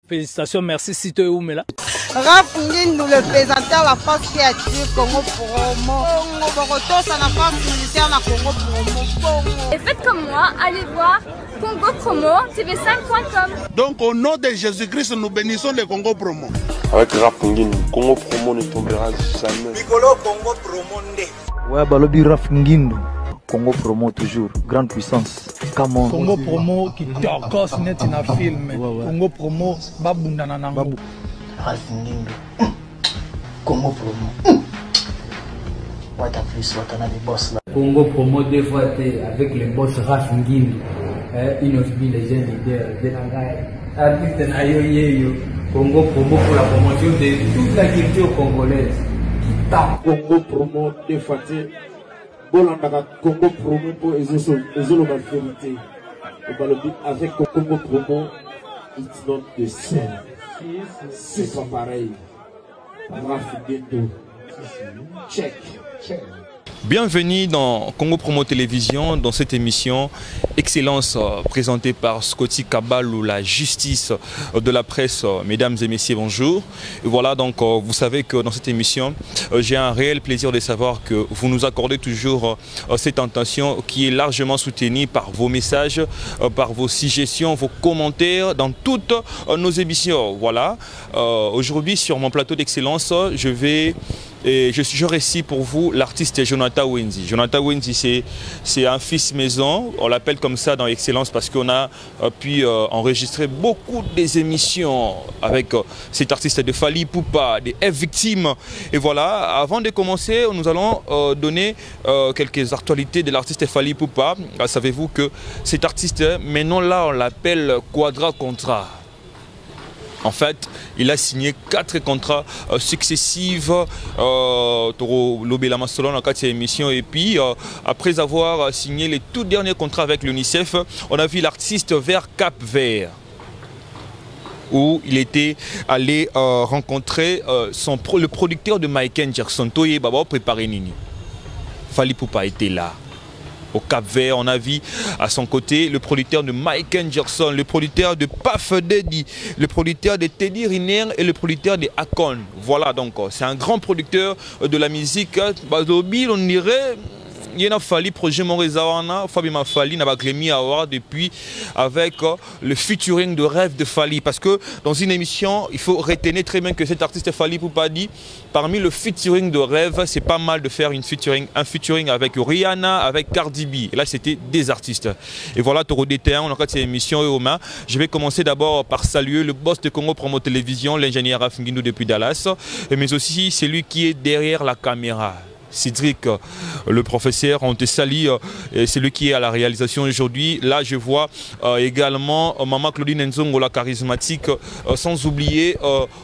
Félicitations, merci Sito Oumela. Raph Ngindu, le présentateur la force créative Congo Promo. Borotos à la force militaire na Congo Promo. Et faites comme moi, allez voir Congo Promo, tv5.com. Donc au nom de Jésus-Christ, nous bénissons le Congo Promo. Avec Raph Ngindu, Congo Promo ne tombera jamais. Piccolo Congo Promo ndé. Ouais, Balobi Raph Ngindu. Congo Promo toujours, grande puissance. Comment Congo Promo qui torcos net na film. Congo Promo babundana nango. Raph Ngindu. Congo Promo. What a plus, what a des boss là. Congo Promo deux fois avec le boss Raph Ngindu. Une of les jeunes leaders de la artiste Nayo Congo Promo pour la promotion de toute la culture congolaise. Congo Promo deux fois. Bolanda Congo Promo pour Ezolo la vérité. Avec Congo Promo, it's not the same. C'est pas pareil. Raph Ngindu. Check. Bienvenue dans Congo Promo Télévision, dans cette émission Excellence présentée par Scotty Kabalou, la justice de la presse. Mesdames et messieurs, bonjour. Et voilà, donc vous savez que dans cette émission, j'ai un réel plaisir de savoir que vous nous accordez toujours cette intention qui est largement soutenue par vos messages, par vos suggestions, vos commentaires dans toutes nos émissions. Voilà, aujourd'hui sur mon plateau d'Excellence, je récite pour vous l'artiste Jonathan Wenzi. Jonathan Wenzi, c'est un fils maison, on l'appelle comme ça dans Excellence parce qu'on a pu enregistrer beaucoup des émissions avec cet artiste de Fally Ipupa, des F-Victimes. Et voilà, avant de commencer, nous allons donner quelques actualités de l'artiste Fally Ipupa. Savez-vous que cet artiste, maintenant là, on l'appelle Quadra Contrat. En fait, il a signé 4 contrats successifs Toro Lobela Masolon en 4e émission. Et puis, après avoir signé les tout derniers contrats avec l'UNICEF, on a vu l'artiste vers Cap Vert, où il était allé rencontrer le producteur de Michael Jackson. Toye Baba préparé Nini. Fally Ipupa était là. Au Cap Vert, on a vu à son côté le producteur de Michael Jackson, le producteur de Puff Daddy, le producteur de Teddy Riner et le producteur de Akon. Voilà, donc c'est un grand producteur de la musique. Bazobi, on dirait, il y a Fally projet Morezawana, Fabi Mafali n'a pas Grammy Award depuis avec le featuring de rêve de Fally. Parce que dans une émission, il faut retenir très bien que cet artiste Fally Ipupa dit, parmi le featuring de rêve, c'est pas mal de faire un featuring avec Rihanna, avec Cardi B. Et là, c'était des artistes. Et voilà, Toro DT1, on a cette émission aux mains. Je vais commencer d'abord par saluer le boss de Congo Promo Télévision, l'ingénieur Raph Ngindu depuis Dallas, mais aussi celui qui est derrière la caméra. Cédric, le professeur, on te salue, c'est lui qui est à la réalisation aujourd'hui. Là, je vois également Maman Claudine Nzongo, la charismatique, sans oublier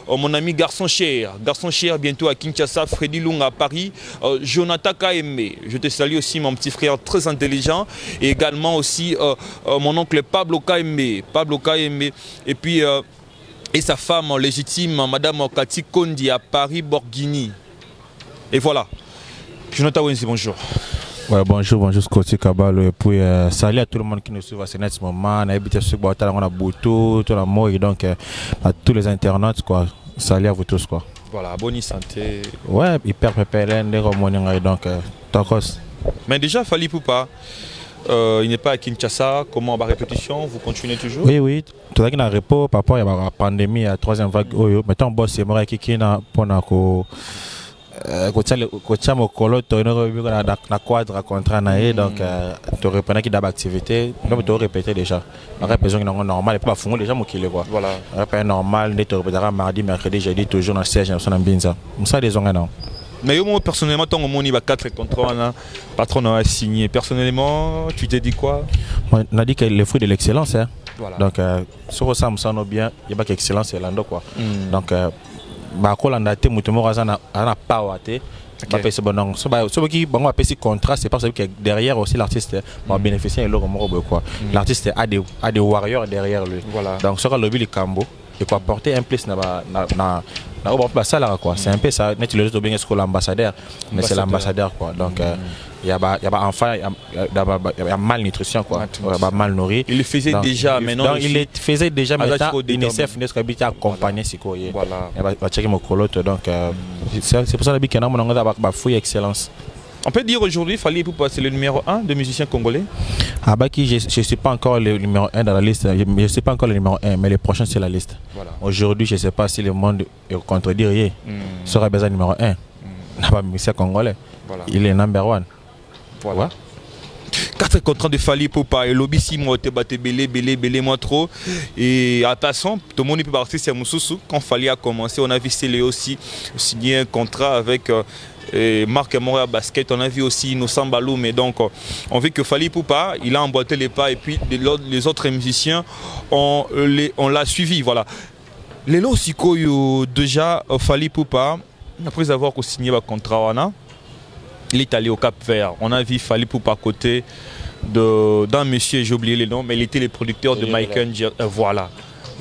mon ami Garçon Cher, bientôt à Kinshasa, Freddy Lung à Paris, Jonathan KM. Je te salue aussi, mon petit frère très intelligent, et également aussi mon oncle Pablo KM, et puis et sa femme légitime, Madame Kati Kondi à Paris, Borghini. Et voilà. Jonathan Wenzi, bonjour. Ouais, bonjour Scotty Kabalo. Et puis salut à tout le monde qui nous suit à ce moment. On a habité sur Boata, on a Boutou, tout le monde, et donc à tous les internautes, quoi. Salut à vous tous, quoi. Voilà, bonne santé. Ouais, hyper pépélène, donc Tokos. Mais déjà, Fally Ipupa, il n'est pas à Kinshasa. Comment va répétition? Vous continuez toujours? Oui. Tout à l'heure, repos, papa, il y a la pandémie, la 3e vague. Maintenant, boss, c'est moi qui est pour kocha mokolo to na quadre contrat na donc tu reprenais qui d'activité donc tu répéter déjà la répétition normal et pas fond déjà mokile quoi voilà répétition normal ne te répétera mardi mercredi jeudi toujours dans siège dans son ambinza ça des non. Mais moi personnellement tant au moins il va 4 contrats là patron a signé personnellement tu t'es dit quoi? On a dit que le fruit de l'excellence hein. Voilà. Donc sur ça me semble bien il y a pas qu'excellence c'est l'ando quoi donc bakolanda mutumo azana ana pawate ba c'est bon so qui bon apesi contrat c'est parce que derrière aussi l'artiste va bénéficier et l'autre moro quoi l'artiste a des warriors derrière lui voilà. Donc sera le cambo et quoi porter un plus ça là quoi, c'est un peu ça. Net le bien est l'ambassadeur, mais c'est l'ambassadeur quoi. Donc il y a enfin il y a malnutrition quoi, mal nourri. Il le faisait déjà maintenant. Donc il le faisait déjà maintenant. UNICEF n'est qu'habitué à accompagner ce quoi. Voilà. Il va checker mon colotte donc c'est pour ça que nous avons fouille excellence. On peut dire aujourd'hui, Fally Ipupa, c'est le numéro 1 de musiciens congolais. Ah bah qui je ne suis pas encore le numéro 1 dans la liste, je ne suis pas encore le numéro 1, mais le prochain c'est la liste. Voilà. Aujourd'hui, je ne sais pas si le monde contredirait. Sera besoin numéro 1. N'a pas musicien congolais. Voilà. Il est number 1. Voilà. 4 contrats de Fally Ipupa et lobby 6 mois te batté belé moi trop et à passant tout le monde peut partir c'est Moussoussou quand Fally a commencé on a vu Célé aussi signer un contrat avec Marc Montréal Basket, on a vu aussi Innocent Balou, mais donc on vit que Fally Ipupa, il a emboîté les pas et puis les autres musiciens on l'a suivi, voilà. Les lots déjà Fally Ipupa, après avoir signé un contrat, il est allé au Cap Vert. On a vu Fally Ipupa à côté d'un monsieur, j'ai oublié les noms, mais il était le producteur de Michael voilà.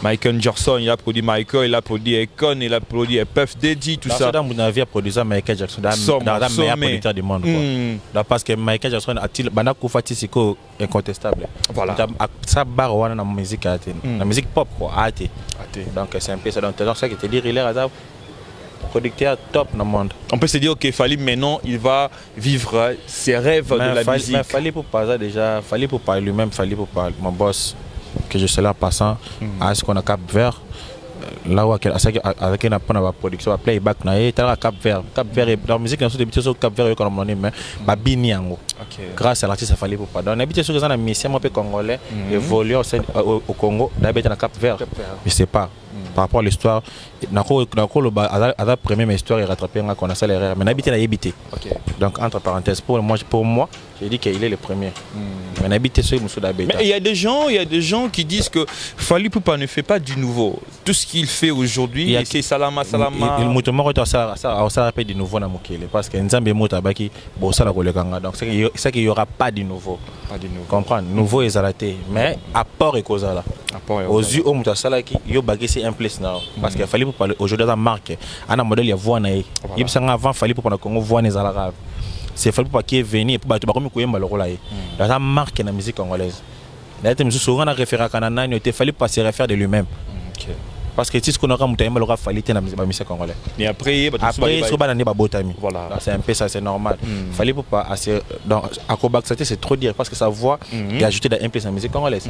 Michael Jackson, il a produit Michael, il a produit Akon, il a produit Puff Daddy, tout ça. Dans mon avis, a produit Michael Jackson, dans le meilleur producteur du monde. Parce que Michael Jackson a-t-il incontestable. Voilà. Ça barre dans la musique, la musique pop, quoi. Donc c'est un peu ça. Donc c'est ça qui te dit, il est producteur top dans le monde. On peut se dire que Fally maintenant il va vivre ses rêves de la musique. Mais Fally Ipupa déjà, Fally Ipupa lui-même, Fally Ipupa, mon boss. Que je suis là passant à ce qu'on a Cap Vert là où avec une production à playback à Cap Vert dans la musique dans le sur Cap Vert comme on dit mais babini yango grâce à l'artiste Fally Ipupa donc on habite sur un mission un peu congolais évolué au Congo d'habiter à Cap Vert je sais pas par rapport à l'histoire à la première histoire et rattraper un qu'on a ça l'erreur mais n'habiter à habiter donc entre parenthèses pour moi j'ai dit qu'il est le premier mais n'habiter sur mais il y a des gens qui disent que Fally Ipupa ne fait pas du nouveau tout ce qu'il fait aujourd'hui c'est salama il mutumo ça rappelle du nouveau na mokele parce que nzambe mota baki bo ça la kolekanga donc c'est qu'il y aura pas du nouveau comprendre nouveau ezalaté mais apport et cause là aux yeux au muta salaki yo baki c'est un place now parce que Fally Ipupa aujourd'hui dans marque ana modèle ya voix na il sanga avant Fally Ipupa na Congo voix les alarabe c'est Fally Ipupa qui est venu pour battre comme koyemba lokola yi dans la marque na musique congolaise d'ailleurs tu me souvent na référent kanana il Fally Ipupa se réfère de lui-même parce que si ce qu'on aura mutayemba lokola Fally dans la musique congolaise mais après so ba nani ba botami voilà c'est un peu ça c'est normal Fally Ipupa donc à Kobac c'est trop dire parce que sa voix est ajoutée dans un place dans la musique congolaise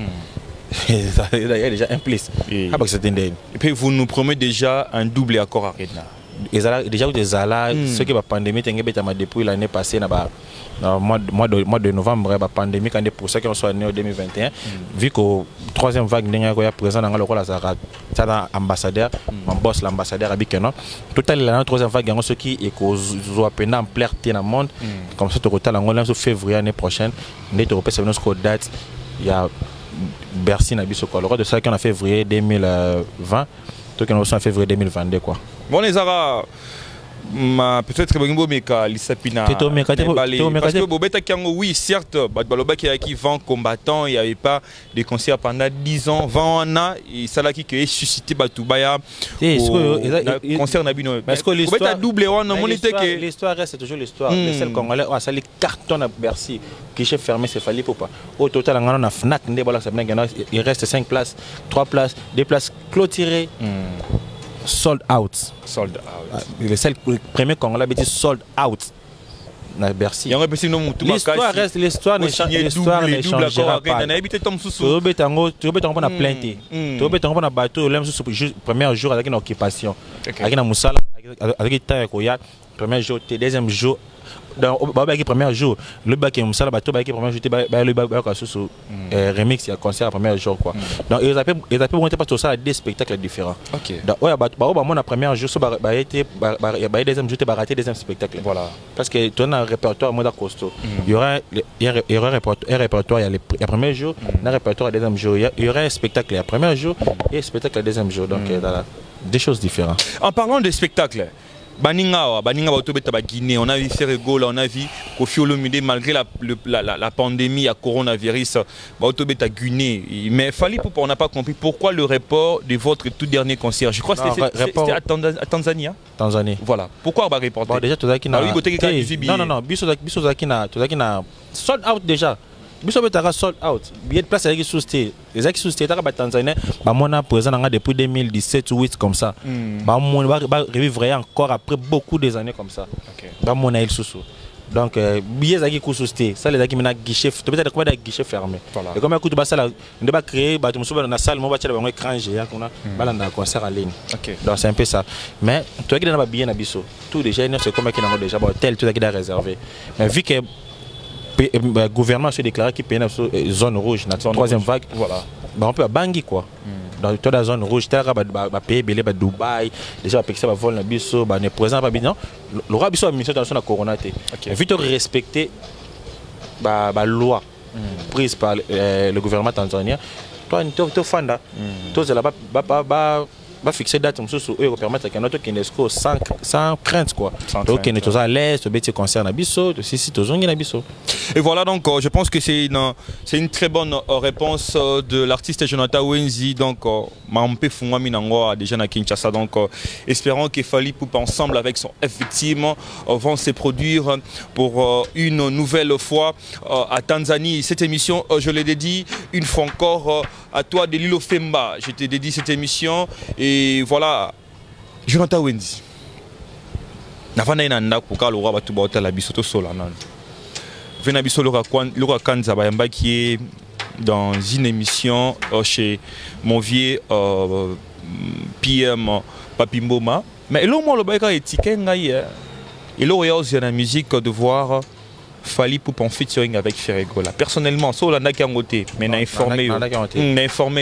il y a déjà un place et puis vous nous promettez déjà un double accord Arena déjà des ala ceux qui la pandémie depuis l'année passée mois de novembre la pandémie quand pour ceux qui ont soigné en 2021 vu qu'au troisième vague n'est pas présent dans le rôle à ambassadeur mon boss l'ambassadeur à Bikeno total la troisième vague il y a ceux qui est qu'aux peine en plein dans le monde comme ça au total en février l'année prochaine net européen c'est notre date il y a Bercy n'a biso quoi le roi de ça qu'on a février 2020 tout qu'on a en février 2022 quoi bon les ara peut-être que meka lisapina parce que bobeta kiango oui certes baloba qui vend combattant il y avait pas de concert pendant 10 ans 20 ans et ça là qui est suscité batubaya concert nabino parce que l'histoire double on a monité que l'histoire reste toujours l'histoire les seuls congolais ça les cartons à Bercy qui chef fermé c'est Fally Ipupa au total on a Fnac ndebola ça il reste 5 places 3 places 2 places clôturées sold out. Le seul premier Congolais a sold out. L'histoire reste l'histoire ne changera pas. Tu vas plainte. Tu vas bateau premier jour avec une occupation. Avec une moussala avec premier jour, deuxième jour. Dans le premier jour, le bac est le bateau qui premier jour, le bac sous remix, il y a concert le premier jour quoi. Donc ils appellent monter pas tout ça à des spectacles différents. Donc ouais, mon premier jour, il y a deuxième jour, tu vas rater deuxième spectacle. Voilà. Parce que tu as un répertoire mode costaud. Il y aura un répertoire il y a le premier jour, un répertoire le deuxième jour. Il y aura un spectacle le premier jour et un spectacle le deuxième jour. Donc des choses différentes. En parlant des spectacles. Baninga Bautobeta Guinée, on a vu Ferregola, on a vu Kofi Olomide malgré la pandémie à coronavirus, Bautobeta Guinée. Mais Fally Ipupa, on n'a pas compris pourquoi le report de votre tout dernier concert. Je crois que c'était à Tanzanie. Tanzanie. Voilà. Pourquoi on va reporter? Déjà, tout ça qui n'a. Non, Bissozakina sold out déjà. Bissozakina sold out. Billet de place avec sous-sté. Les acquis sous-sté, t'as Tanzanie. On a présent depuis 2017 ou 8 comme ça. On va revivre encore après beaucoup des années comme ça. On a eu sous. Donc, billets à qui sous-sté. Ça, les acquis maintenant guichet. Peut-être qu'on va des guichets fermés. Et comme un coup de basse, on va créer, on va dans la salle, on va faire un écran géant, on a un concert en ligne. Donc, c'est un peu ça. Mais, toi qui n'as pas bien à Bisso, tout déjà, c'est comme qui n'a déjà tel, tout qui est réservé. Mais vu que le gouvernement s'est déclaré qu'il paye une zone rouge, la troisième vague, voilà. On peut bangui quoi. Dans toute la zone rouge, tu as payé Dubaï, déjà ça va voler Bisso, on est présent pas bien. Le roi Bisso a mis ça dans la corona. Vu de respecter la loi prise par le gouvernement tanzanien, toi tu es fan là. Toi c'est là va fixer date pour permettre à notre Kinesco sans crainte quoi. Donc on est à l'aise, ce petit concert Nabiso, si Nabiso. Et voilà donc je pense que c'est une très bonne réponse de l'artiste Jonathan Wenzi donc Mampe Fungwami Nangoa déjà na Kinshasa donc espérons que Fally Ipupa ensemble avec son F-Victime vont se produire pour une nouvelle fois à Tanzanie. Cette émission je l'ai dédie une fois encore à toi de Lilo Femba. Je t'ai dédié cette émission et voilà Jonathan Wenzi. Navana inanda kuka lo raba tuba hôtel Bisoto Sola nan. Vena biso lo Kanza Bayamba qui est dans une émission chez mon vieux PM Papi Mboma. Mais là moi le baïka étiquette ngai. Et là il y a aussi la musique de voir Fally Ipupa en featuring avec Ferregola. Personnellement, ça on a côté, mais on a informé.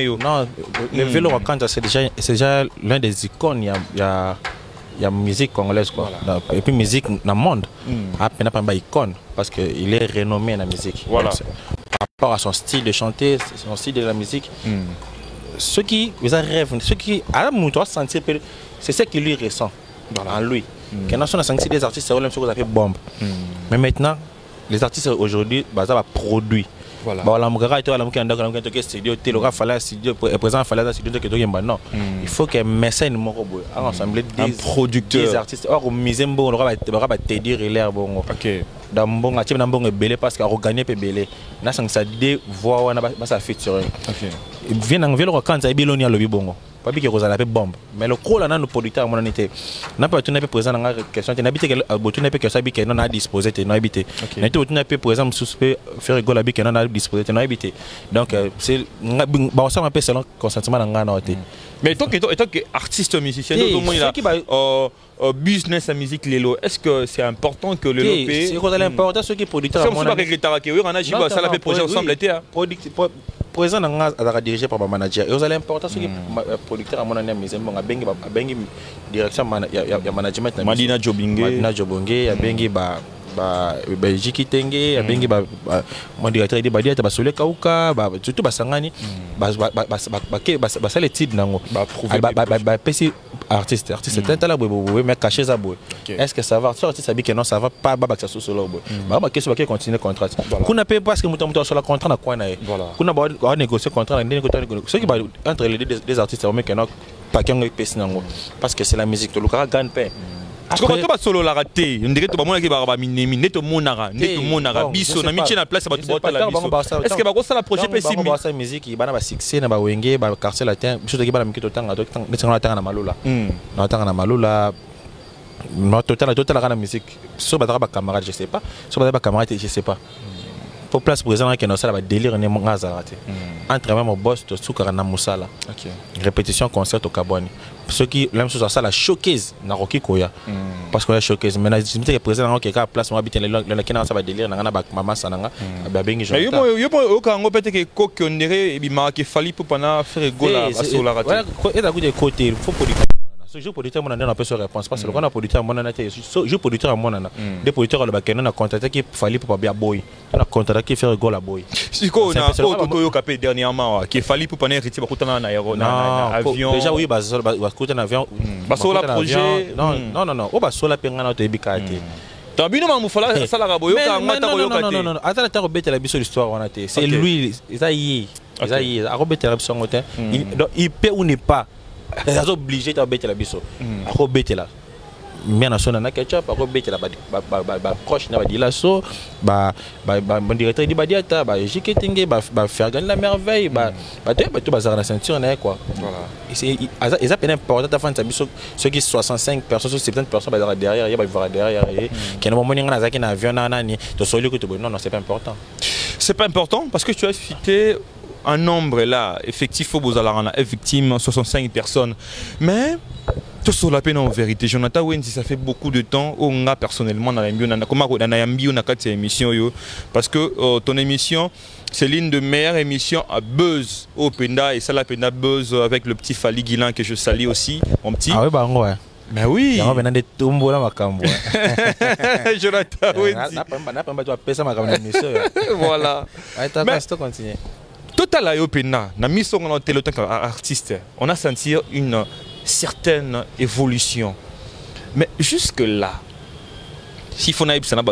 Non, le vélo Wakanda c'est déjà l'un des icônes. Il y a musique congolaise quoi. Voilà. Et puis musique dans le monde. Après n'a pas icône parce qu'il est renommé dans la musique. Voilà. Donc, par rapport à son style de chanter, son style de la musique. Ceux qui rêvent, ceux qui à la sentir c'est ce qu'il lui ressent en lui. Quand on a senti des artistes, c'est même ce qu'on appelle bombe. Mais maintenant les artistes aujourd'hui, ça produit. Voilà. Il faut que mécène ensemble des producteurs, des artistes. Or, Mizembo, on va te dire l'air bon. Dans bon, à tiens bon belé parce qu'on gagne peu belé. Na sang ça deux voix, on a ça featuring. Vient en vélo quand ça est bilonia le bon. Pas bien que vous allez bombe. Mais le rôle là, nos producteurs, mon été. N'a pas tout n'est pas présent dans la question. Tu n'habites que beaucoup n'est pas que ça habite que non a disposé, tu n'as habité. N'a tout n'est pas présent suspect faire rigolo habite que non a disposé, tu n'as habité. Donc c'est bah ça m'appelle selon consentement dans la note. Mais tant que artiste musicien, au moins il a business à musique Lelo. Est-ce que c'est important que le lopé? C'est quoi l'important ceux qui producteurs. Comme ça avec les taraké, on a jiba ça la fait projet ensemble été. Président a dirigé par le manager. Et vous allez important ce qui producteur à mon année mais bon a bengi direction ya management Madina Jobonge a bengi ba Jiki Tenge a bengi ba mon directeur de badia ta basole kauka ba surtout basangani ba les titres nango ba pesi artiste c'est là mais cacher ça boy. Est-ce que ça va artiste ça dit que non ça va pas ba ça solo boy. Ba question ba continuer contrat. Kuna paye parce que muto sur la contrat na quoi na. Kuna ba négocier contrat ceux qui entre les deux artistes mais que non pas qu'un pesi nango parce que c'est la musique to le gagne pain. Comment tu vas solo la rater? On dirait que tu vas monter par minimi, neto monara, biso, na miche na place, tu vas la biso. Est-ce que va ça la projet pessimiste? Ba ça musique, il va na ba succès na ba wenge, ba quartier latin, biso to ki ba na mikito tanga, to na tanga na malula. Na tanga na malula. Na total la musique. So ba ba camarade, je sais pas. So ba camarade, je sais pas. Pour place présent que non ça va délire ne monga zarate. Entre même au boss to sukara na musala. Répétition concert au Kaboni. Ceux qui l'aiment sur ça la showcase na Rocky Koya parce que la showcase mais je me dis que présent dans quelque place moi habiter le kena ça va délire na ba mama sananga ba bengi jo. Yo au kango peut-être que coque on dirait et bi ma que Fally Ipupa na faire gola à sur la raté. Ouais et da côté il faut Ce jeu producteur, on a une réponse. Parce que quand on a producteur, on a un jeu producteur, on a des producteurs qui ont contacté qui fallait pour bien boy. On a contacté qui fait un goal à boy. Si on a un capé dernièrement, qui fallait pour pas hériter pour un avion. Déjà, oui, un avion. Sur le projet. Non, on va sur la pengana au Tébikate. Non, attends, l'histoire. C'est lui, il a il peut ou n'est pas. Il est obligé de bêter la biso. À bêter là. Mais on a son ketchup, à bêter là, proche n'a pas dit la so, bon directeur dit badiata, jiketingue, faire gagner la merveille, tout bazar la ceinture n'est quoi. Voilà. Ils appellent important à faire biso ceux qui 65 personnes, 70 personnes derrière, il va voir derrière et qui n'a pas moyen dans un avion nani, de solide que non, c'est pas important. C'est pas important parce que tu as cité un nombre là, effectif, victime, 65 personnes. Mais, tout sur la peine en vérité, Jonathan Wendy, ça fait beaucoup de temps, on a personnellement, parce que ton émission, c'est l'une de meilleures émissions à buzz au Penda, et ça la Penda buzz avec le petit Fali Guilain que je salue aussi, mon petit. Ah oui, bah ouais. Mais oui. Jonathan Wendy. Voilà. Total à Yopena, na mission en artiste, on a senti une certaine évolution. Mais jusque là, si on a eu ça na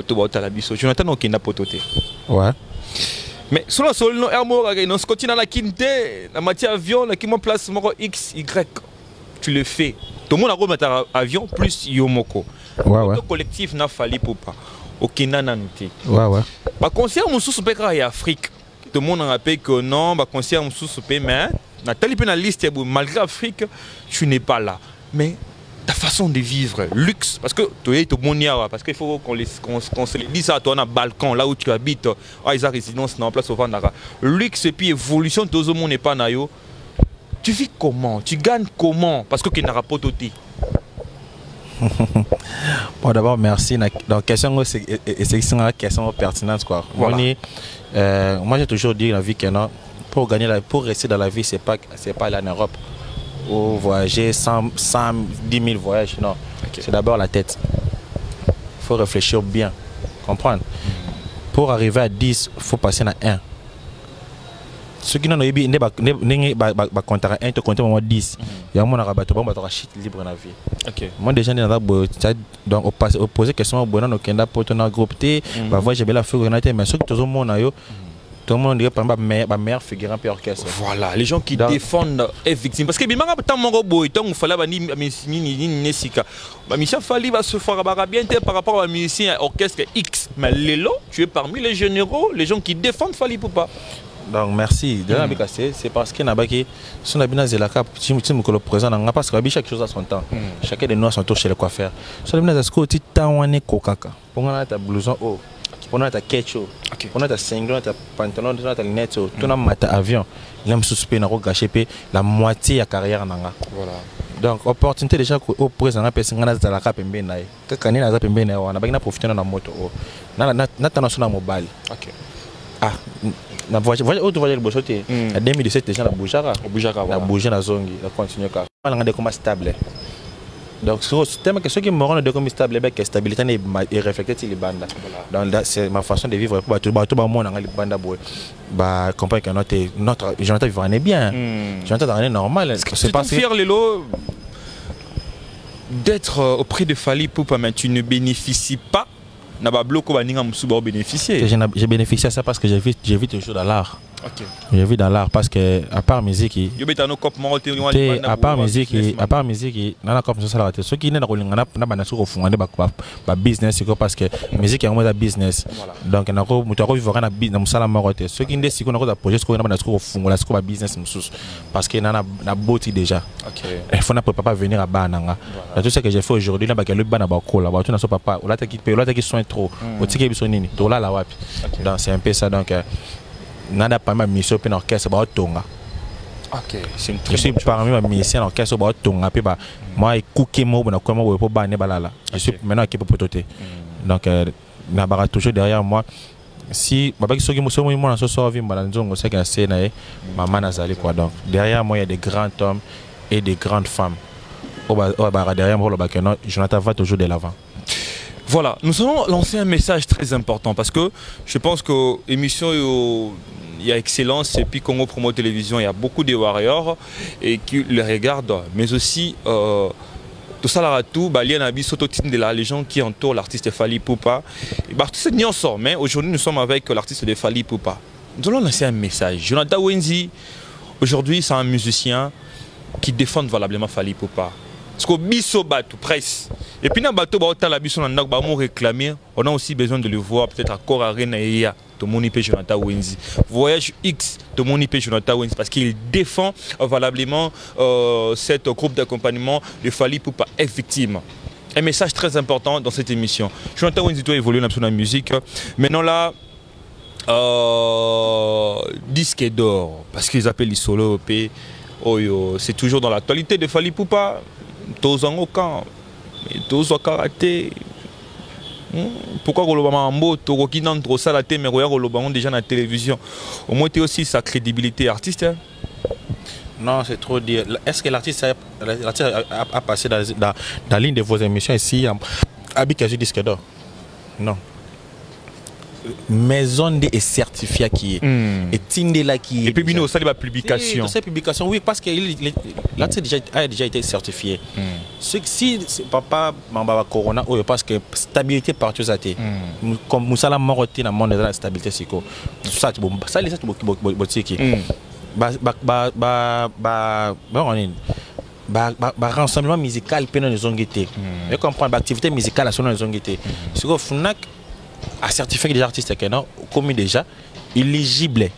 biso, Jonathan n'a aucun pototé. Ouais. Mais sur le sol, on se continue dans la quinte, la matière avion, la qui me place moro X, Y. Tu le fais. Tout le monde a remis un avion plus Yomoko. Ouais. Le collectif n'a fallu pour pas. Aucun nananoté. Ouais. Par concert, mon sous-pégra en Afrique. Tout le monde a rappelé que non, bah concert mon sous-pégra, mais Nathalie dans la liste, malgré l'Afrique, tu n'es pas là. Mais ta façon de vivre, luxe, parce que tu es bon, parce qu'il faut qu'on se le dise à toi, on a un balcon, là où tu habites, ils ont résidence dans la place au Vandara. Luxe et puis évolution, tout le monde n'est pas là. Tu vis comment? Tu gagnes comment? Parce que tu n'as pas de Bon, d'abord, merci. Donc, question, c'est une question pertinente, quoi. Voilà. Moi, j'ai toujours dit dans la vie que non, pour rester dans la vie, c'est pas aller en Europe ou voyager 110 000 voyages. Non, c'est d'abord la tête. Il faut réfléchir bien, comprendre. Pour arriver à 10, il faut passer à 1. Ceux qui n'ont pas compté 1, tu comptes au 10. Il y a un monde qui a shit libre dans la vie. Moi, déjà, donc, on pose des questions au bonheur, pour ton groupe T, j'ai bien la figure, mais ceux qui tout le monde, tout le monde dirait pas ma meilleure figurant puis orchestre. Voilà, les gens qui défendent les victimes. Parce que bien tant mon robot, tant il fallait mission fallait se faire bien par rapport à musicien orchestre X. Mais Lélo, tu es parmi les généraux, les gens qui défendent Fali Poupa. Donc merci. C'est parce qu'il y a des gens qui sont présents parce que chaque chose a son temps. Chacun de nous a son tour chez le coiffeur. Si on a des on a un blouson haut, on a un ketchup, on a un singlet, on a un pantalon, on a un lunettes, on a un avion. Il aime suspendre, la moitié de la carrière. Voilà. Donc, opportunité déjà au présent, on a des gens qui ont fait des choses. On a profité de la moto. On a un mobile. Ah, na voyage le bosoté. En 2017 déjà la bougara. La bougé na zongi, la continue car. On a des comme stable. Donc c'est tellement que ceux qui mourront de comme stable avec stabilité est reflétée sur les bandes. Donc c'est ma façon de vivre pour tout le monde dans les bandes boy. Bah comprendre que notre Jonathan vivre bien. Jonathan est normal. C'est pas fier Lélo d'être auprès de Fali Poupa mais tu ne bénéficies pas. J'ai bénéficié à ça parce que j'ai vu toujours dans l'art. J'ai vu dans l'art parce que à part musique, à part musique, nana comme ça ceux qui n'est pas business parce que musique est un business. Donc na ko mutako vivre na musala marote. Ceux qui ndesi ko na ko projet ko na ko fungola ko ba business mususu parce que na boti déjà. Il faut na pas venir à bananga. Tout ce que j'ai fait aujourd'hui na ba ke le bana ba ko la ba tu na so papa ou là qui soin trop. Au tiki biso nini. To là la wapi. Donc c'est un peu ça donc nada pas ma mission pour l'orchestre ba tonga. C'est une très je suis parmi ma mission l'orchestre ba tonga puis moi écouter mo na quoi mo pour baner balala. Je suis maintenant équipe pour toter. Donc na bara toujours derrière moi. Si baba qui soki mo na so so vi mbala nzongo c'est que c'est na maman nazali quoi donc derrière moi il y a des grands hommes et des grandes femmes. derrière Jonathan va toujours de l'avant. Voilà, nous allons lancer un message très important parce que je pense que l'émission il y a excellence et puis Congo Promo Télévision, il y a beaucoup de warriors et qui le regardent, mais aussi tout ça là tout, il y a de la légende qui entoure l'artiste Fally Ipupa. L'artiste n'y en sort, mais aujourd'hui nous sommes avec l'artiste de Fally Ipupa. Nous allons lancer un message. Jonathan Wenzi, aujourd'hui c'est un musicien qui défend valablement Fally Ipupa. Parce que biso bateau presse. Et puis dans bateau la biso réclamer, on a aussi besoin de le voir peut-être à corps arena et ya to monipe Jonathan Wenzi. Voyage X to monipe Jonathan Wenzi parce qu'il défend valablement cette groupe d'accompagnement de Fally Ipupa effectivement. Un message très important dans cette émission. Jonathan Wenzi doit évoluer dans la musique. Maintenant là disque d'or parce qu'ils appellent les solo EP. C'est toujours dans l'actualité de Fally Ipupa. Tous en aucun, tous en karaté. Pourquoi Golobamambo, Toroki dans trop ça la thème, mais Golobamon déjà dans la télévision. Au moins, tu aussi sa crédibilité artiste. Hein? Non, c'est trop dire. Est-ce que l'artiste a passé dans l'une de vos émissions ici à Bikazu Disque d'or? Non. Maison D est certifié qui est. Et Tindela qui est. Et puis Bino, ça la publication. Cette publication, oui, parce que l'artiste a déjà été certifié. Si papa Mamba Corona, parce que stabilité partout ça été. Comme Moussala Moroté dans le monde de la stabilité psycho. Ça c'est bon. Ça les rassemblement musical pendant les zonguetés. Et comprendre l'activité musicale à son les zonguetés. Ce que Fnac a certifié des artistes qui sont commis déjà éligibles.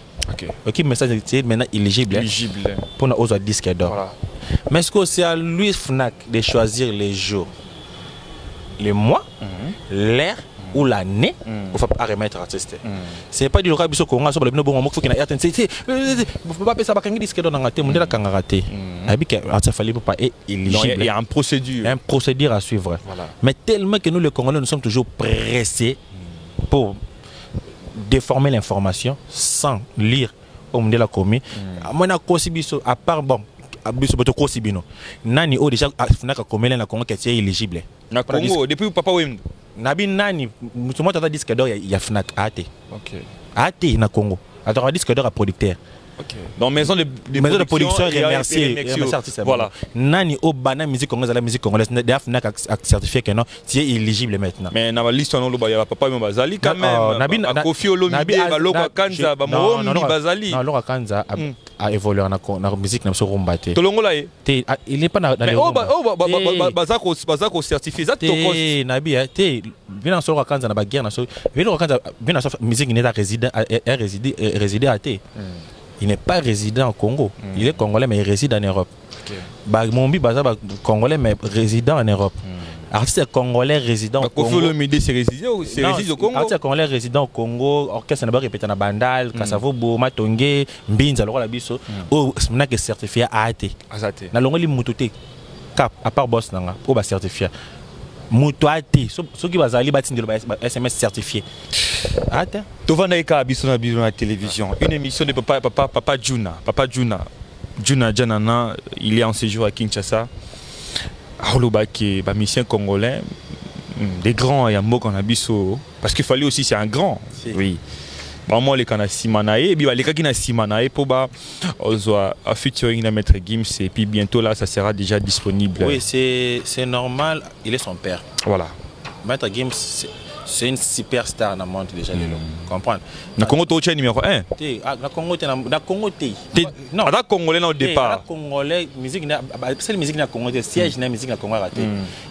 Ok, message maintenant éligible pour nous autres disques d'or. Mais est-ce que c'est à lui Fnac de choisir les jours, les mois, l'heure ou l'année pour faire remettre artiste? C'est pas du local biso Congo sur le bon moment faut qu'il y ait RTNC. Faut pas ça bakangi disque d'or dans raté, mon la kangaraté. Abi que artiste Fally Ipupa est éligible. Il y a une procédure à suivre. Mais tellement que nous les Congolais nous sommes toujours pressés pour déformer l'information sans lire au monde de la commis. À part bon, Nani déjà Fnac commis la Congo qui est éligible. Na Congo depuis papa Wem. Nabi Nani, mutumo tata disque d'or il y a Fnac AT. OK. AT na Congo. Alors disque d'or à producteur. OK. Dans maison de production remercier artiste. Voilà. Nani au bana musique congolaise la musique congolaise de Fnac a certifié que non, tu es éligible maintenant. Mais na liste on lo ya papa Mbazali quand même. Nabi Kofi Olomide Baloka Kanza ba Momi Bazali. Non, Loka Kanza a évolué na musique na so rombate. Tolongola il n'est pas dans les bazako certifié ça tokos. Nabi bien sur Loka Kanza na ba guerre na so. Bien Loka Kanza bien na musique n'est pas résider à té. Il n'est pas résident au Congo. Il est congolais mais il réside en Europe. Mombi Baza congolais mais résident en Europe. Artiste congolais résident au Congo. Kofi Olomide c'est réside au Congo. Artiste congolais résident au Congo, orchestre na ba répéter na Bandal, Kasavobo, Matonge, Mbinza lokola biso. O mna que certifié AT. Azate. Na longoli mututé. Cap à part boss nanga pour ba certifié. Mutuate, ceux qui bazali batindelo ba SMS certifié. Attends. Tovandaika biso na biso na télévision. Une émission de papa Juna. Papa Juna Janana, il est en séjour à Kinshasa. Aolobaki, ba musicien congolais, des grands et amour qu'on a biso parce qu'il fallait aussi c'est un grand. Oui. Moi les kana Simanae, bi les kana Simanae pour ba ozoa a featuring na Maître Gims et puis bientôt là ça sera déjà disponible. Oui, c'est normal, il est son père. Voilà. Maître Gims c'est une superstar dans le monde déjà les comprendre. Na Congo to numéro 1. Na Congo non, na congolais au départ. Na congolais musique c'est musique na Congo siège na musique na Congo raté.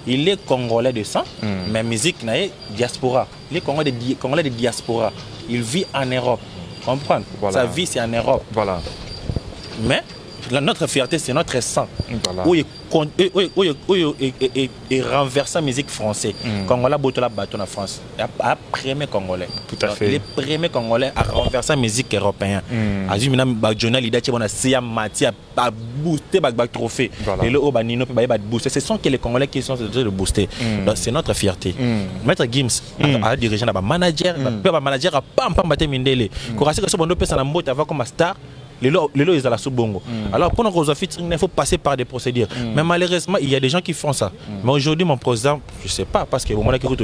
Il est congolais de sang mais musique na diaspora. Il est congolais de diaspora. Il vit en Europe. Comprendre. Sa vie c'est en Europe. Voilà. Mais notre fierté c'est notre sang. Voilà. Et renverse la musique française. Congolais botola bateau en France. Premier congolais. Tout à fait. Les premiers congolais à renverser la musique européenne. Azu mina ba journal ida tibona sia mati a booster ba trophée. Et le obanino pe ba booster. Ce sont que les congolais qui sont de booster. Donc c'est notre fierté. Maître Gims a dirigé na ba manager, ba manager a pam pam baté mindele. Ko rasika so bondo pesa na mbota va comme star. les lots ils ont la sous-bongo. Alors pour nos featuring, il faut passer par des procédures. Mais malheureusement, il y a des gens qui font ça. Mais aujourd'hui, mon président, je sais pas, parce que au moment où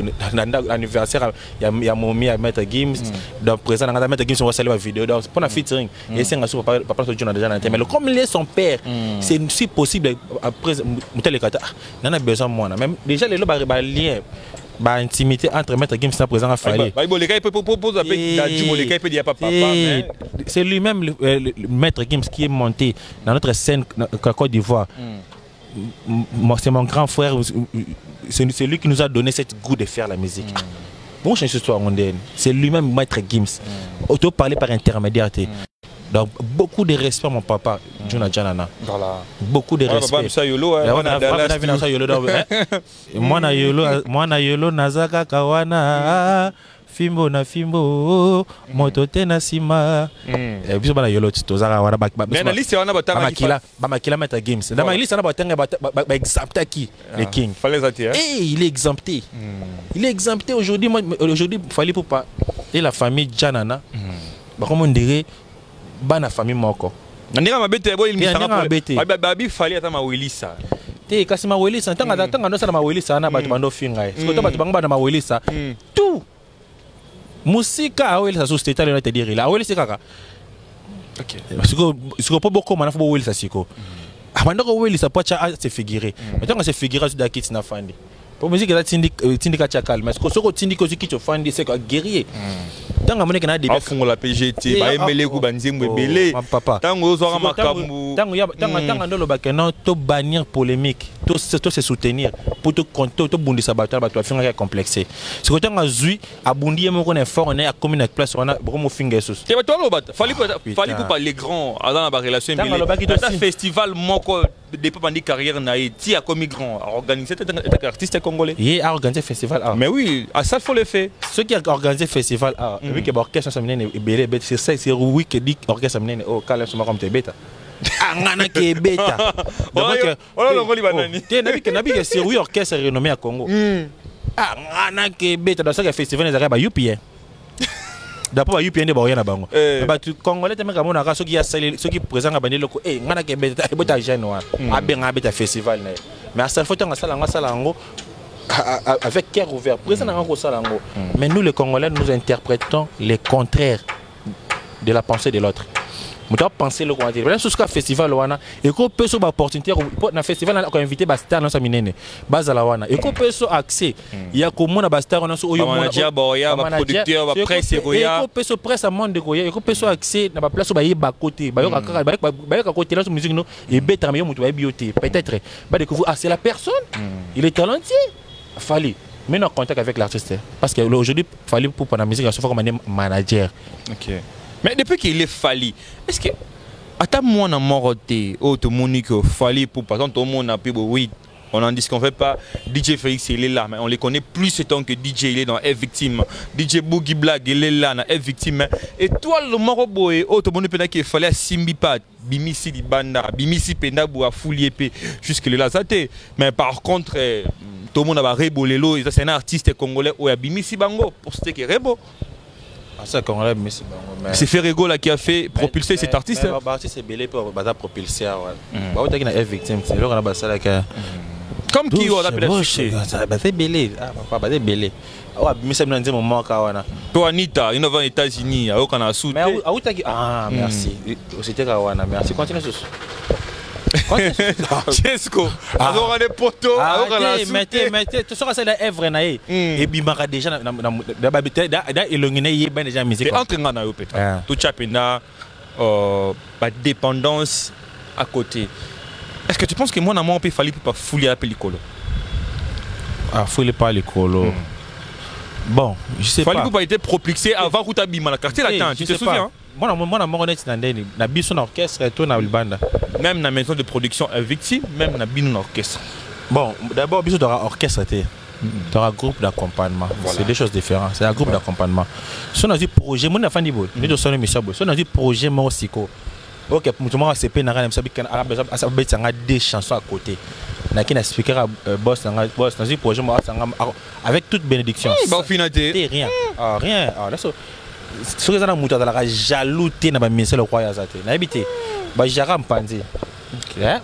l'anniversaire, il y a Momi à Maître Gims, dans présent, dans Maître Gims, on va saluer la vidéo. Donc pour la featuring, et c'est un souper papa de John déjà. Mais comme il est son père, c'est si possible après les kata, on a besoin moi. Même déjà les lots lien. Intimité entre Maître Gims et présent à Fali. C'est lui-même le Maître Gims qui est monté dans notre scène Côte d'Ivoire. C'est mon grand frère, c'est lui qui nous a donné cette goût de faire la musique. Bon, c'est lui-même Maître Gims. Auto parler par intermédiaire. Donc beaucoup de respect mon papa Juna Janana. Voilà. Beaucoup de respect. Moi na yolo nazaka kawana fimbo na fimbo moto tena sima. Biso bana yolo tozaka wana ba. Mais na liste wana batanga makila Maître Gims. Dans ma liste wana batanga ba exempté qui le king. Fallait ça tirer. Il est exempté. Il est exempté aujourd'hui fallait pour pas et la famille Janana. Comment on dirait bana famille moko nandika mabete boy il misanga babi fali ata mawelisa te kasi mawelisa tanga ndo sana mawelisa na bato bando finga sikoto bato banga bana mawelisa tout musika awelisa société là te dire là awelisa kaka OK siko po boko mana fo welisa siko abanda ko welisa pocha se figurer tanga se figurer sur dakit na fandi pour musique là tindika chakal mais siko tindiko zikicho fandi c'est guerrier. Tant que na début afungo la PGT ba emele ku banzembo belé tango ozora makambu tango ndo lobaka non to bannir polémique to se soutenir pour te compter to bundisa bato bato afinga complexé c'est que tango zui abundi mo ko fort on est à commune avec place on a beaucoup finga sous te bato lobata fali pour les grands dans la relation belé ta festival moko des pas bandi carrière na ti a comme grand organiser artiste congolais il a organisé festival mais oui à ça faut le faire ceux qui a organisé festival oui que orchestre samine et belé c'est oui que dit orchestre samine oh calme sur comme te beta ngana ke beta donc on ngoli banani te nabi que c'est oui orchestre renommé à Congo ngana ke beta dans ce festival les ba UPN d'après UPN de boya na bango ba tu congolais te meka mona ka ceux qui a salé ceux qui présent à bandi loko ngana ke beta jeune wa abenga beta festival mais à cette fois nga sala ngo avec cœur ouvert, mais nous les Congolais nous interprétons les contraires de la pensée de l'autre. Nous devons penser le contraire. Par exemple, sur ce festival et qu'on peut sur l'opportunité pour un festival on a invité Bastar dans sa minene Bazalawana et qu'on peut sur accès il y a comment na Bastar on a sur manager boya producteur presse roya qu'on peut sur presse à monde de roya et qu'on peut sur accès na place ba yeba côté ba côté là sur musique non et beta mais mutu ba bioté peut-être ba découvrir c'est la personne il est talentueux Fali mais en contact avec l'artiste parce que aujourd'hui Fali pour la musique il faut comme un manager. OK. Mais depuis qu'il est Fali, est-ce que à moi na moroté auto Monique Fali pour par exemple tout le monde a pu oui, on en dit qu'on fait pas DJ Félix il est là mais on les connaît plus ce temps que DJ il est dans F victime, DJ Boogie Black il est là dans F victime et toi le moroboy auto monde peut qu'il fallait Simbi Pat Bimisi di banda Bimisi penda bou a foulier jusque là ça mais par contre tout le monde a rebolelo c'est un artiste congolais ou a Bimisi bango pour ce qui est rebo. C'est Ferrego là qui a fait propulser cet artiste. C'est belé pour propulser. Comme qui on appelle c'est belé. C'est belé. Toi Anita, il va aux États-Unis, au Canada. Ah merci. C'était Kawana, merci. Continue sur. Chesco, alors on a des poteaux, mettez, tu sauras c'est la œuvre naïe et bimara déjà dans élongné y ben déjà musique. Entre ngana yo peut. Tout chapena ba dépendance à côté. Est-ce que tu penses que moi na moi on peut falloir pas fouiller la pellicule? Ah fouiller pas l'écolo. Bon, je sais pas. Fallait pas être propulsé avant que tu bima la quartier là tu te souviens? Moi na honnête na biso na orchestre to na banda. Même na maison de production victime, même na bino na orchestre. Bon, d'abord biso dans orchestre tu auras groupe d'accompagnement. C'est des choses différentes, c'est un groupe d'accompagnement. Si on a dit projet mon na fandi boy, nous de sonner monsieur boy. Si on a dit projet mon siko. OK, tout monde CP na ngana msabi kana besoin ça betanga deux chansons à côté. Na qui na speaker boss na dit projet moi avec toute bénédiction. Bah finalité. Rien. Rien. Là ce que ça n'a mouta la jaloux té na ba ministère le roi ya zate na habité ba jara mpanzi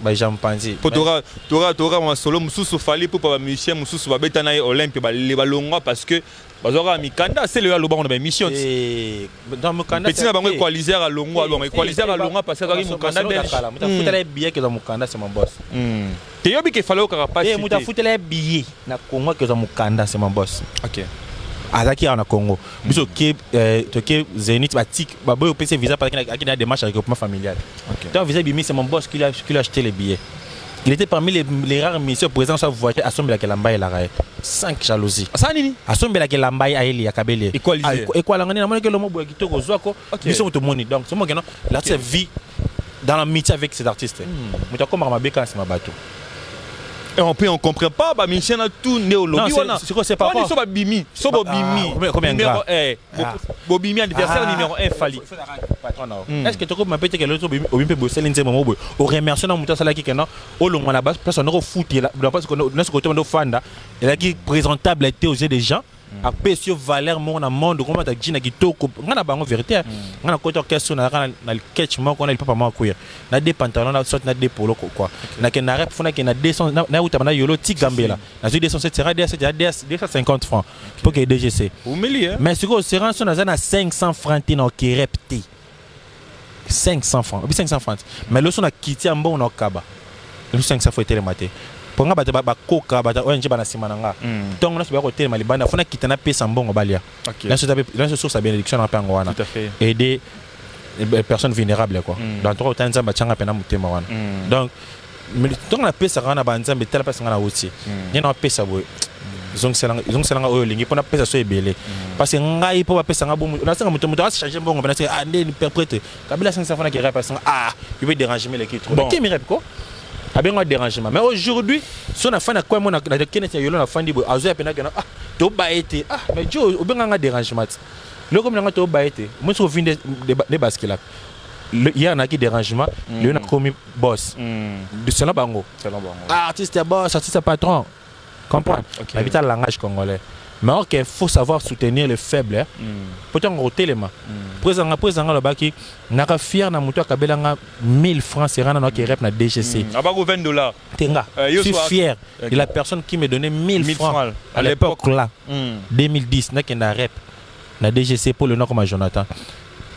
ba jara mpanzi pour tora ma solo mususu fali pour ba musicien mususu ba beta na Olympe ba le balongwa parce que bazora mikanda c'est le loba on a mission dans mukanda petit na bango équaliser à longwa donc équaliser à longwa parce que dans mukanda belge muta futela billet que dans mukanda c'est mon boss te yobi ke falo ka pas muta futela billet na Congo que dans mukanda c'est mon boss. OK. Azaki en Congo. Biso ke Zenith batik ba boyo PC visa parce qu'il a des démarches avec regroupement familial. Donc visa bimi c'est mon boss qui a acheté les billets. Il était parmi les rares messieurs présents sur la voiture à Sombela Kelamba et la raie. 5 jalousies. Ça nini? À Sombela Kelamba et Aeli à Kabele. Équalisé. Et quoi l'angani na mona que le mot boyo kitoko zwako. Ils sont tout moni. Donc c'est moi que non. L'artiste vit dans l'amitié avec cet artiste. Muta comme Mabeka c'est ma bateau. Et on comprend pas ba mission na tout néo lobby wana. C'est pas so ba bimi, so bo bimi. Combien numéro 1. Bo bimi anniversaire numéro 1 fali. Est-ce que tu peux m'appeler que l'autre au bimpe bosser l'inzé moment au remercier na muta sala ki kena au long na base place on a foutu là parce que notre côté on fanda et là qui présentable était aux yeux des gens. Après sur valeur mon monde comment ta gina kitoko ngana bango vérité ngana côté orchestre na le catch moi qu'on a le papa moi courir na des pantalons na sorte na des polo quoi na que na rep fona que na 200 na uta na yolo ti gambela na 207 sera 250 francs pour que DGC mais ce que sera son na 500 francs ti na qui repti 500 francs 500 francs mais le son a quitté en bon na kaba le 500 francs était le matin pour nga ba koka ba ONG ba na simana nga donc na so ba ko tele malibanda fona kitana pesa mbongo balia là ce source à bénédiction na pango wana aider les personnes vulnérables quoi dans trois temps nzamba changa pena mutema wana donc donc na pesa kana ba nzambe tela pesa ngana wuti nyena pesa boy zong selanga oyo lingi pona pesa so ebele parce que ngai po ba pesa nga bomu na senga muto a changer mbongo na se ah ndeni interprète kabila 500 francs qui repassa ah il veut déranger les qui trop qui me rep quoi avec un dérangement. Mais aujourd'hui, si on a fait quoi, on a fait to baete ah mais Joe au benga dérangement. Le comme on a to baete. Moi je viens des basket là. Il y a un dérangement, il y a un commis boss. De cela bango. Artiste boss, artiste patron. Comprends? Habiter le langage congolais. Mais il faut savoir soutenir les faibles. Pourtant, on a les présent le baki, n'a pas fier na muto kabelanga 1000 francs c'est rana qui rep na DGC. À bas $20. Tenga. Je suis fier de la personne qui me donnait 1000 francs à l'époque là. 2010 na kenda rep na DGC pour le nom comme Jonathan.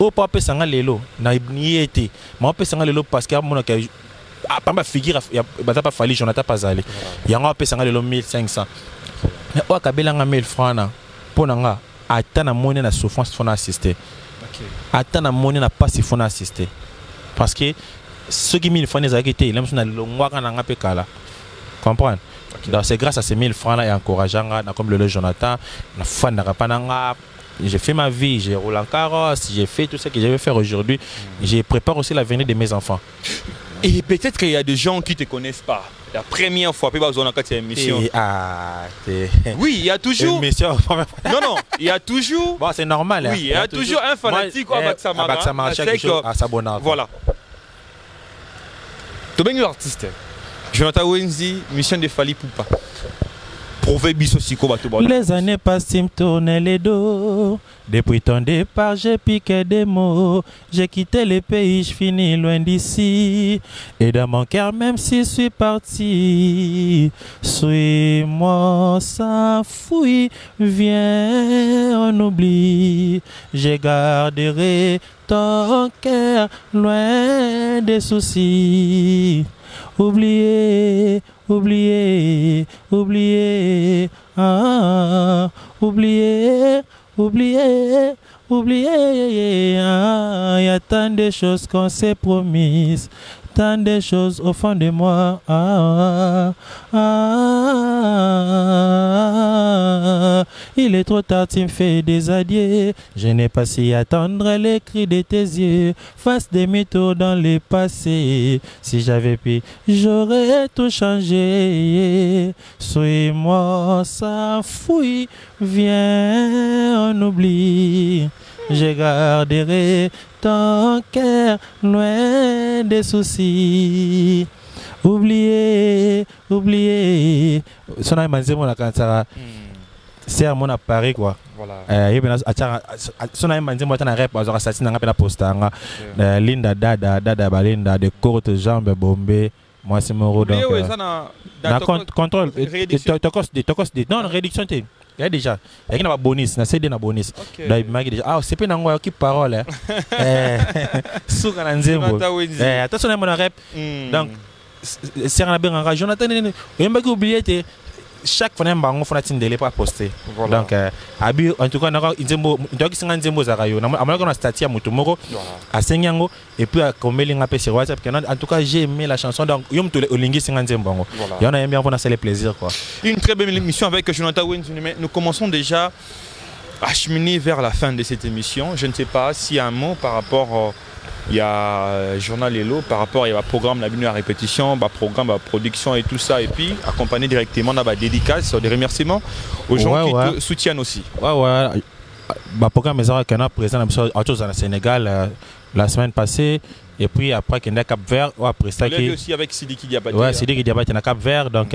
Au papa sanga lelo na niete. Mais papa sanga lelo parce que mon ka pas figure il a pas fallu Jonathan pas aller. Il y a un papa sanga lelo 1500. Mais au kabelanga 1000 francs na pour nga atana monnaie na souffrance faut assister. Attends à mon n'a pas si faut assister parce que ceux qui 1000 francs les arrêtés même si on a longwa kana ngapé kala comprendre donc c'est grâce à ces 1000 francs là et encourageant comme le Jonathan na fan na pananga j'ai fait ma vie j'ai roulé en carrosse j'ai fait tout ce que je vais faire aujourd'hui je prépare aussi l'avenir de mes enfants. Et peut-être qu'il y a des gens qui ne te connaissent pas. La première fois, tu as besoin de émission. Oui, il y a toujours. Non, il y a toujours. Bon, c'est normal. Oui, il y a toujours un fanatique avec Samara. Voilà. Tu es un artiste. Jonathan Wenzi, mission de Fali Poupa. Les années passent, me tournent les dos. Depuis ton départ, j'ai piqué des mots. J'ai quitté le pays, je finis loin d'ici. Et dans mon cœur, même si je suis parti, suis-moi, ça fouille. Viens, on oublie. Je garderai ton cœur loin des soucis. Oubliez, oubliez, oubliez, ah, oubliez, oubliez, oubliez, ah, y a tant de choses qu'on s'est promises, tant de choses au fond de moi, ah, ah, il est trop tard, tu me fais des adieux, je n'ai pas su attendre les cris de tes yeux, face des mythos dans le passé, si j'avais pu, j'aurais tout changé, suis-moi, ça fouille, viens, on oublie, je garderai ton cœur loin des soucis. Oubliez, oubliez. Son nom est Manzemo la Kansara. c'est mon à Paris quoi. Voilà. Il y a son ami m'a dit moi t'en as rep à ça n'a pas posté Linda Dada Balinda de courtes jambes bombées. Moi c'est mon rôle. Contrôle. Non réduction t'es. Il y a déjà. Il y a un bonus. Na CD na bonus. Donc il m'a dit ah c'est pas n'angois qui parole. Souka nanzembo. Attention mon rep. Donc c'est un bien en Jonathan. Il m'a oublié chaque fois on fait un délai pas posté. Donc abi en tout cas on a nzembo donc c'est un nzembo zarayo. On a un statut à Mutomoro à Senyango et puis à Komeling à sur WhatsApp. En tout cas j'ai aimé la chanson donc yom to olingi c'est un nzembo. Il y en a aimé on a c'est le plaisir quoi. Une très belle émission avec Jonathan Wenz. Nous commençons déjà à cheminer vers la fin de cette émission. Je ne sais pas s'il y a un mot par rapport il y a Journal Hello par rapport à programme la à répétition, programme à production et tout ça et puis accompagné directement dans la dédicace, des remerciements aux gens qui te soutiennent aussi. Programme est présent au Sénégal la semaine passée et puis après qu'il y a Cap Vert après ça qui aussi avec Sidiki Diabaté. Ouais, Sidiki Diabaté na Cap Vert donc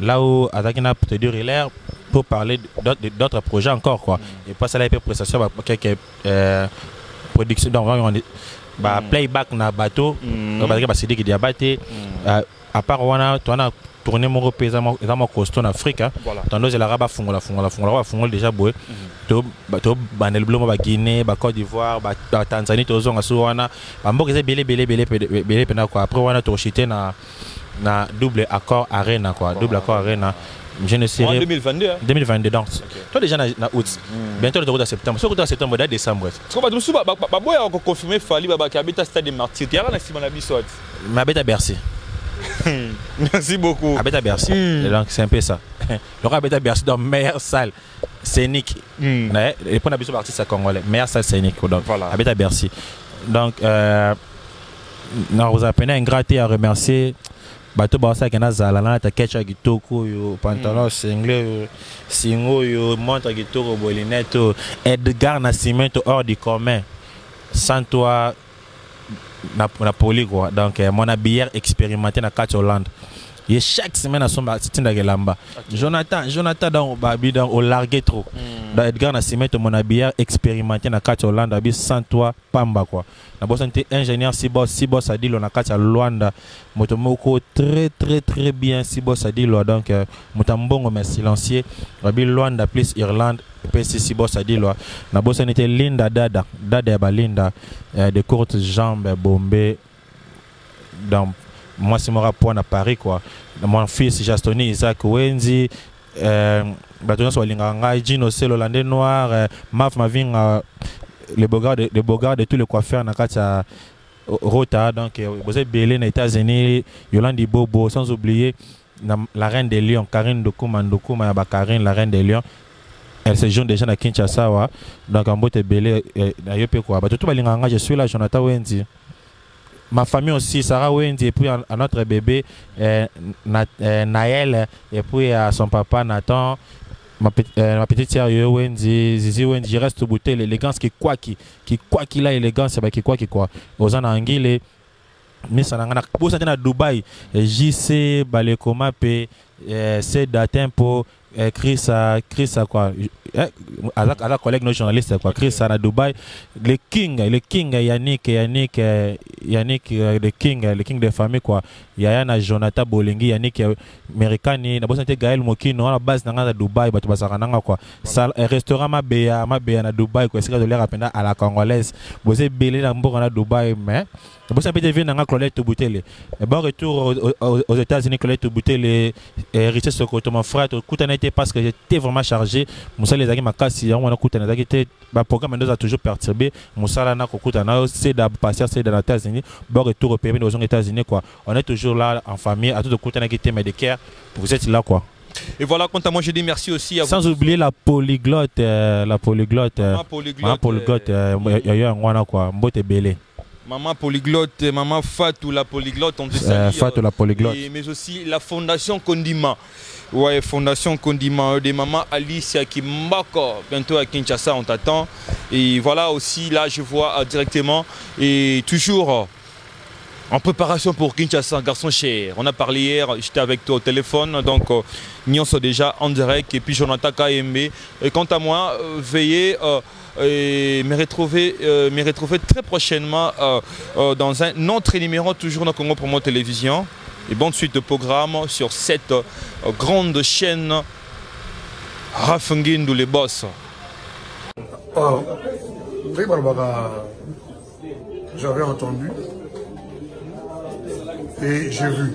là où Adakina peut dire l'air pour parler d'autres projets encore quoi. Et pas ça là prestation quelques productions donc playback na bateau donc Sidiki Diabaté à part on a tourné mon représentant dans mon costaud en Afrique tandis que la raba fungola déjà boé to banel bleu ba Guinée ba Côte d'Ivoire ba Tanzanie to zonga suwana ba mboka ze belé pena quoi après on a to chité na double accord arena quoi double accord arena je ne sais en 2022 donc toi déjà na août bientôt le retour à septembre ce retour à septembre date décembre ce qu'on va nous ba boya encore confirmer Fally ba habita stade de Martyrs il y a na Simon Abissot ma bête à Bercy. Merci beaucoup. Abeta Bercy. Donc c'est un peu ça. Le Abeta Bercy dans meilleure salle scénique. Et pour l'habitude artiste à congolais, meilleure salle scénique. Donc voilà. Abeta Bercy. Donc nous vous appelons un grand à remercier. Bato basa kana zalana ta ketcha gitoko yo pantalon single singo yo montre gitoko bolineto Edgar Nascimento hors du commun. Sans toi na poli quoi donc mon habilleur expérimenté na 4 Hollande et chaque semaine à son titinda gelamba Jonathan dans babi dans au largué trop dans Edgar Nascimento mon habilleur expérimenté na 4 Hollande abi sans toi pamba quoi na boss ingénieur si boss a dit on a 4 Luanda motomoko très bien si boss a dit donc motambongo mais silencieux babi Luanda plus Irlande PC si boss a dit na boss était Linda Dada Balinda de courtes jambes bombées dans moi c'est mon rapport à Paris quoi mon fils Jastoni Isaac Wenzi batouna so linganga Gino Selo Landais Noir Maf Maving les beaux gars de tous les coiffeurs na kata Rota donc vous êtes belé aux États-Unis Yolandi Bobo sans oublier la reine des lions Karine Dokuma Karine la reine des lions. Elle se joue déjà à Kinshasa donc en botte belé na yope quoi tout balinganga je suis là Jonathan Wenzi. Ma famille aussi, Sarah Wendy, et puis à notre bébé Naël, et puis à son papa Nathan, ma petite sœur Wendy, Zizi Wendy, je reste au bout de l'élégance qui quoi qu'il a élégance, c'est qui quoi. Aux en anglais, mais ça n'a pas à Dubaï, JC, Balekoma, c'est Datempo. Chris quoi à collègue nos journalistes quoi Chris à Dubaï le king Yannick le king de famille quoi Yana Jonathan Bolingi Yannick Americani na bosanté Gaël Mokino à la base na Dubaï batu basaranga quoi restaurant Mabea na Dubaï quoi c'est que de l'air à la congolaise vous êtes belé na mboka na Dubaï mais vous savez bien na Claudette Boutele bon retour aux États-Unis Claudette Boutele Richard Sokoto mon frère parce que j'étais vraiment chargé Moussa les amis makasi on a coutana zakité ba programme nous a toujours perturbé Moussa là na kokutana c'est de passer c'est dans les États-Unis bon retour au pays aux États-Unis quoi on est toujours là en famille à tout de coutana qui était Medicare vous êtes là quoi. Et voilà, quant à moi, je dis merci aussi à vous. Sans oublier la polyglotte, Maman polyglotte, il y a un roi quoi, Mbote Belé. Maman polyglotte, Maman Fatou la polyglotte, on dit ça. Fatou la polyglotte. Mais aussi la Fondation Condiment. Ouais, Fondation Condiment de Maman Alicia qui m'accorde bientôt à Kinshasa, on t'attend. Et voilà aussi, là, je vois directement et toujours En préparation pour Kinshasa, garçon cher. On a parlé hier, j'étais avec toi au téléphone, donc nous sommes déjà en direct. Et puis Jonathan KMB. Et quant à moi, veuillez me retrouver très prochainement dans un autre numéro, toujours dans Congo Promo Télévision. Et bonne suite de programme sur cette grande chaîne Rafungindu les boss. J'avais entendu et j'ai vu.